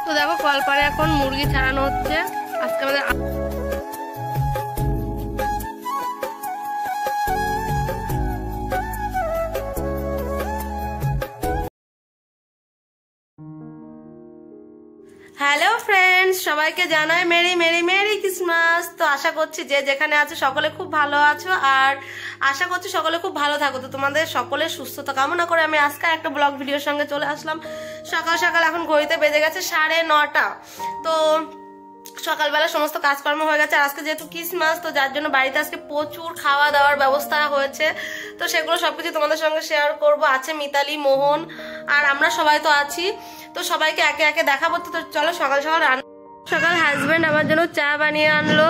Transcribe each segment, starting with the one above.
তো দেখো কলপারে এখন মুরগি ছাড়ানো হচ্ছে। আজকে আমাদের হ্যালো ফ্রেন্ডস, সবাইকে জানাই মেরি মেরি মেরি ক্রিসমাস। তো আশা করছি যে যেখানে আছো সকলে খুব ভালো আছো, আর আশা করছি সকলে খুব ভালো থাকো। তো তোমাদের সকলের সুস্থতা কামনা করে আমি আজকে একটা ব্লগ ভিডিওর সঙ্গে চলে আসলাম। সকাল সকাল এখন ঘড়িতে বেজে গেছে 9:30। তো সকালবেলা সমস্ত কাজকর্ম হয়ে গেছে। আর আজকে যেহেতু ক্রিসমাস, তো যার জন্য বাড়িতে আজকে প্রচুর খাওয়া দাওয়ার ব্যবস্থা হয়েছে। তো সেগুলো সবকিছু তোমাদের সঙ্গে শেয়ার করব। আছে মিতালি, মোহন আর আমরা সবাই তো আছি। তো সবাইকে একে একে দেখাবো। তো চলো সকাল সকাল সকাল হাজবেন্ড আমার জন্য চা বানিয়ে আনলো।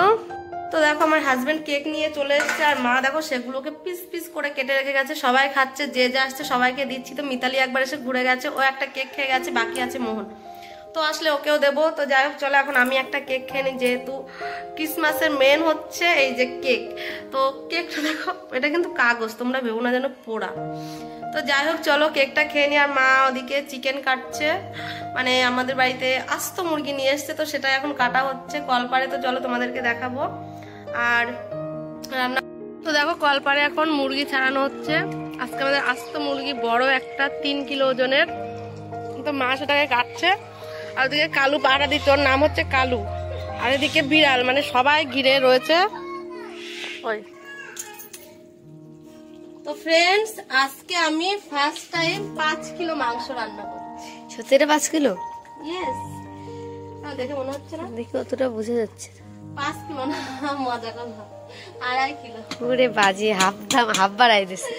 তো দেখো আমার হাজবেন্ড কেক নিয়ে চলে এসেছে, আর মা দেখো সেগুলোকে পিস পিস করে কেটে রেখে গেছে। সবাই খাচ্ছে, যে যা আসছে সবাইকে দিচ্ছি। তো মিতালি একবার এসে ঘুরে গেছে, ও একটা কেক খেয়ে গেছে, বাকি আছে মোহন। তো আসলে ওকেও দেবো। তো যাই হোক চলো এখন আমি একটা কেক খেয়ে নিই, যেহেতু ক্রিসমাসের মেন হচ্ছে এই যে কেক। তো কেকটা দেখো, এটা কিন্তু কাগজ, তোমরা ভেবো না যেন পোড়া। তো যাই হোক চলো কেকটা খেয়ে নিই। আর মা ওদিকে চিকেন কাটছে, মানে আমাদের বাড়িতে আস্ত মুরগি নিয়ে এসছে, তো সেটা এখন কাটা হচ্ছে কলপারে। তো চলো তোমাদেরকে দেখাবো। আর রান্না তো দেখো কলপারে এখন মুরগি ছাড়ানো হচ্ছে। আজকে আমাদের আস্ত মুরগি, বড় একটা 3 কিলো ওজনের। তো মা সেটাকে কাটছে। আর ওদিকে কালু পাহারা দিচ্ছে, ওর নাম হচ্ছে কালু। আর এদিকে বিড়াল, মানে সবাই ঘিরে রয়েছে। ওই তো ফ্রেন্ডস, আজকে আমি ফার্স্ট টাইম 5 কিলো মাংস রান্না করছি। সত্যি এটা 5 কিলো? ইয়েস। দেখে মনে হচ্ছে না? দেখি অতটা বোঝা যাচ্ছে। 5 কিলো না, মজা কথা, 2.5 কিলো। পুরে বাজি হাফ বাড়াই দিছে।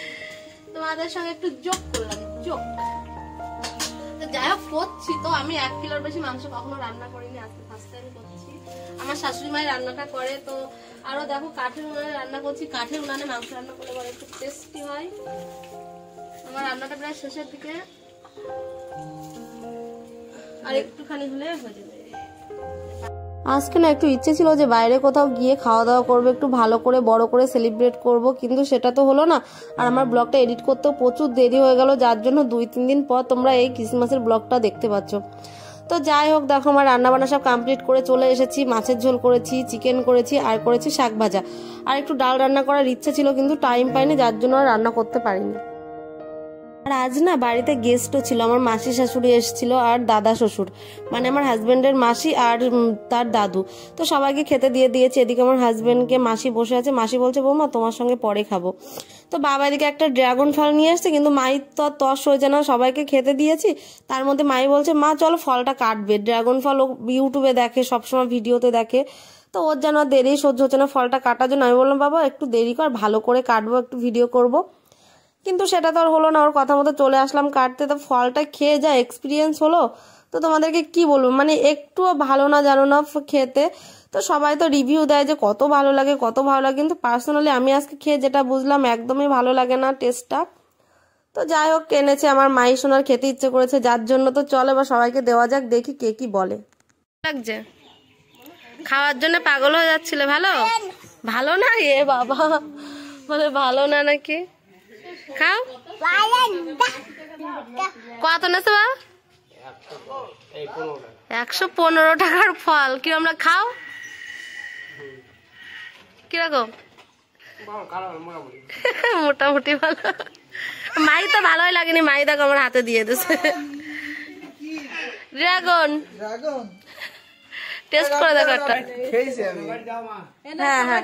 তোমাদের সঙ্গে একটু যোগ করলাম, যোগ। তো যাই হোক করছি। তো আমি 1 কিলোর বেশি মাংস কখনো রান্না করিনি, আজকে ফার্স্ট টাইম করছি। আমার শাশুড়ি মাই রান্নাটা করে। তো আরো দেখো কাঠের উনানে রান্না করছি। কাঠের উনানে মাংস রান্না করলে বড় একটু টেস্টি হয়। আমার রান্নাটা প্রায় শেষের দিকে, আর একটুখানি হলে হয়ে যাবে। আজকে না একটু ইচ্ছে ছিল যে বাইরে কোথাও গিয়ে খাওয়া দাওয়া করবো, একটু ভালো করে বড় করে সেলিব্রেট করব, কিন্তু সেটা তো হলো না। আর আমার ব্লগটা এডিট করতেও প্রচুর দেরি হয়ে গেল, যার জন্য 2-3 দিন পর তোমরা এই ক্রিসমাসের ব্লগটা দেখতে পাচ্ছ। তো যাই হোক দেখো আমার রান্নাবান্না সব কমপ্লিট করে চলে এসেছি। মাছের ঝোল করেছি, চিকেন করেছি, আর করেছি শাক ভাজা। আর একটু ডাল রান্না করার ইচ্ছে ছিল, কিন্তু টাইম পাইনি, যার জন্য আর রান্না করতে পারিনি। আর আজ না বাড়িতে গেস্টও ছিল, আমার মাসি শাশুড়ি এসেছিল আর দাদা শ্বশুর, মানে আমার হাজবেন্ডের মাসি আর তার দাদু। তো সবাইকে খেতে দিয়ে দিয়েছে। এদিকে আমার হাজবেন্ডকে মাসি বসে আছে, মাসি বলছে বৌমা তোমার সঙ্গে পরে খাবো। তো বাবা এদিকে একটা ড্রাগন ফল নিয়ে এসছে, কিন্তু মাই তো তস হয়েছে না, সবাইকে খেতে দিয়েছি। তার মধ্যে মাই বলছে মা চলো ফলটা কাটবে। ড্রাগন ফল ও ইউটিউবে দেখে, সবসময় ভিডিওতে দেখে। তো ওর যেন দেরি সহ্য হচ্ছে না ফলটা কাটার জন্য। আমি বললাম বাবা একটু দেরি কর, ভালো করে কাটবো, একটু ভিডিও করবো। কিন্তু সেটা তো আর হলো না, ওর কথা মতো চলে আসলাম কাটতে। তো ফলটা খেয়ে যা এক্সপিরিয়েন্স হলো, তো তোমাদেরকে কি বলবো, মানে একটুও ভালো না জানো না খেতে। তো সবাই তো রিভিউ দেয় যে কত ভালো লাগে কত ভালো লাগে, কিন্তু পার্সোনালি আমি আজকে খেয়ে যেটা বুঝলাম একদমই ভালো লাগে না টেস্টটা। তো যাই হোক এনেছে আমার মাই সোনার, খেতে ইচ্ছে করেছে যার জন্য। তো চলে বা সবাইকে দেওয়া যাক, দেখি কে কি বলে। লাগছে খাওয়ার জন্য পাগল হয়ে যাচ্ছিল। ভালো ভালো না এ বাবা, বলে ভালো না নাকি? খাও। কত নেছে বা? 115 টাকার ফল। কি আমরা খাও কিরকম? মোটামুটি ভালো। মাই তো ভালোই লাগেনি, মাই দেখো আমার হাতে দিয়ে দিছে ড্রাগন। টেস্ট করে দেখো একটা। হ্যাঁ হ্যাঁ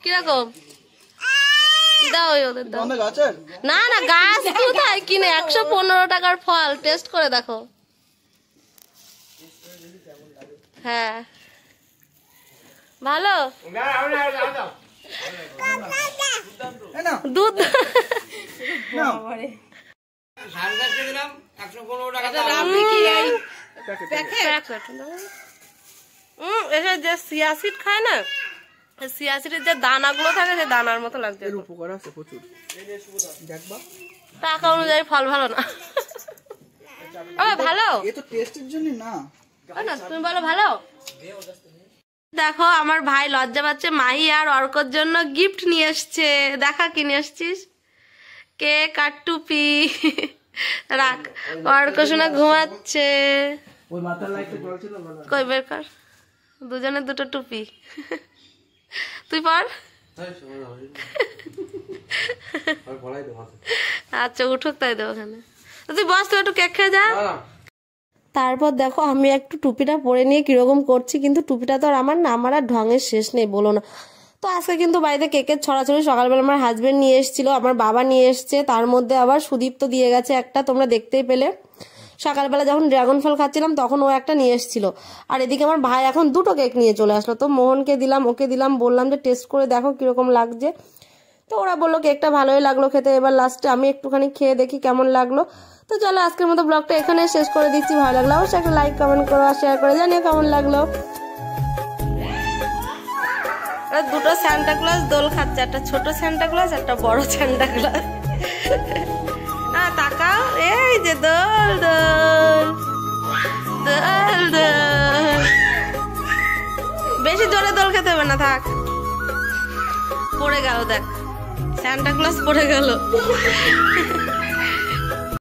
কিরকম দাও ওদের দাও। না না গাছ কোথায় কিনে, 115 টাকার ফল, টেস্ট করে দেখো। হ্যাঁ ভালো দুধ। এসে যে সিয়াসিড খায় না, সিয়াসিডের যে দানাগুলো থাকে সেই দানার মতো লাগছে। টাকা অনুযায়ী ফল ভালো না। ভালো তুমি বলো ভালো। দেখো আমার ভাই লজ্জা পাচ্ছে, মাহি আর অর্কর জন্য গিফট নিয়ে এসছে। দেখা কি নিয়ে এসছিস? কেক আর টুপি। রাখ, অর্ক শোনা ঘুমাচ্ছে। কই বের কর, দুজনের দুটো টুপি। তুই পর। আচ্ছা উঠুক, তাই দেবো ওখানে। তুই বস, তুই একটু কেক খেয়ে যা। তারপর দেখো আমি একটু টুপিটা পরে নিয়ে কিরকম করছি, কিন্তু টুপিটা তো আর আমার না, আমার আর ঢঙের শেষ নেই বলো না। তো আজকে কিন্তু বাড়িতে কেকের ছড়াছড়ি, সকালবেলা আমার হাজবেন্ড নিয়ে এসেছিল, আমার বাবা নিয়ে এসছে, তার মধ্যে আবার সুদীপ তো দিয়ে গেছে একটা, তোমরা দেখতেই পেলে। সকালবেলা যখন ড্রাগন ফল খাচ্ছিলাম তখন ও একটা নিয়ে এসেছিল। আর এদিকে আমার ভাই এখন দুটো কেক নিয়ে চলে আসলো। তো মোহনকে দিলাম, ওকে দিলাম, বললাম যে টেস্ট করে দেখো কিরকম লাগছে। তো ওরা বললো কেকটা ভালোই লাগলো খেতে। এবার লাস্টে আমি একটুখানি খেয়ে দেখি কেমন লাগলো। তো চলো আজকের মতো ব্লগটা এখানে শেষ করে দিচ্ছি। ভালো লাগলো অবশ্যই একটা লাইক কমেন্ট করো আর শেয়ার করে জানিও কেমন লাগলো। দুটো স্যান্টা ক্লজ দোল খাচ্ছে, একটা ছোট স্যান্টা ক্লজ, একটা বড় স্যান্টা ক্লজ। তাকাও, এই যে দোল দোল দোল দোল। বেশি জোরে দোল খেতে হবে না, থাক। পড়ে গেল, দেখ স্যান্টা ক্লজ পড়ে গেল।